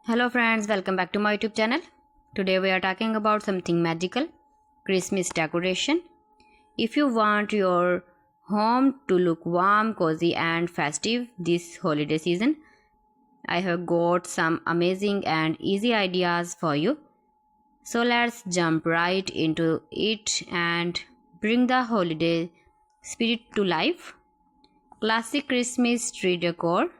Hello friends, welcome back to my YouTube channel. Today we are talking about something magical, Christmas decoration. If you want your home to look warm, cozy and festive this holiday season, I have got some amazing and easy ideas for you. So let's jump right into it and bring the holiday spirit to life. Classic Christmas tree decor.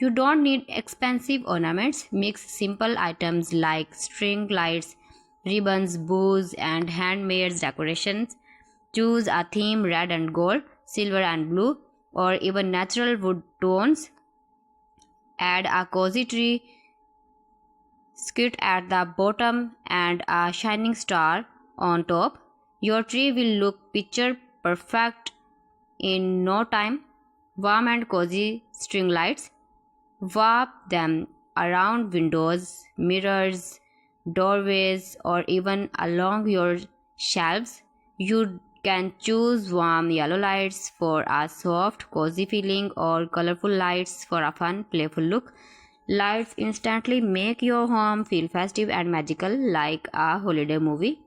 You don't need expensive ornaments. Mix simple items like string lights, ribbons, bows, and handmade decorations. Choose a theme red and gold, silver and blue, or even natural wood tones. Add a cozy tree skit at the bottom and a shining star on top. Your tree will look picture perfect in no time. Warm and cozy string lights. Wrap them around windows, mirrors, doorways, or even along your shelves. You can choose warm yellow lights for a soft, cozy feeling or colorful lights for a fun, playful look. Lights instantly make your home feel festive and magical like a holiday movie.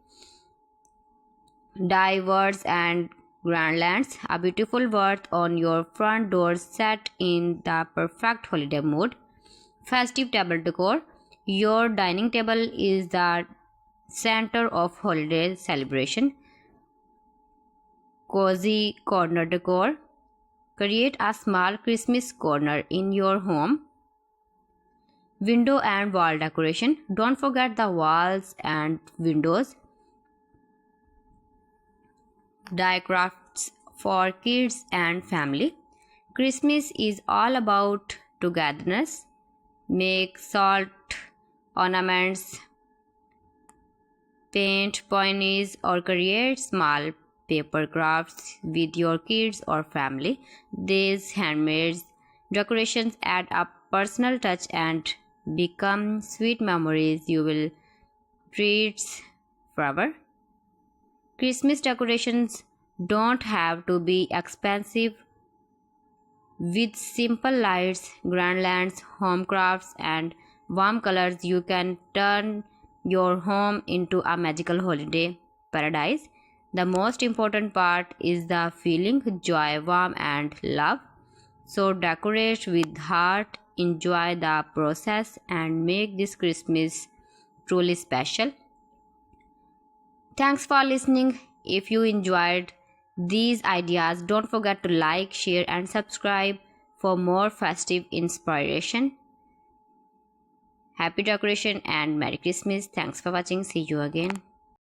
Diverse and Grandlands, a beautiful wreath on your front door set in the perfect holiday mood. Festive table decor. Your dining table is the center of holiday celebration. Cozy corner decor. Create a small Christmas corner in your home. Window and wall decoration. Don't forget the walls and windows. Die crafts for kids and family. Christmas is all about togetherness. Make salt ornaments, paint ponies, or create small paper crafts with your kids or family. These handmade decorations add a personal touch and become sweet memories you will treat forever. Christmas decorations don't have to be expensive. With simple lights, grand lands, home crafts, and warm colors, you can turn your home into a magical holiday paradise. The most important part is the feeling, joy, warmth, and love. So decorate with heart, enjoy the process, and make this Christmas truly special. Thanks for listening. If you enjoyed these ideas, don't forget to like, share, and subscribe for more festive inspiration. Happy decoration and Merry Christmas. Thanks for watching. See you again.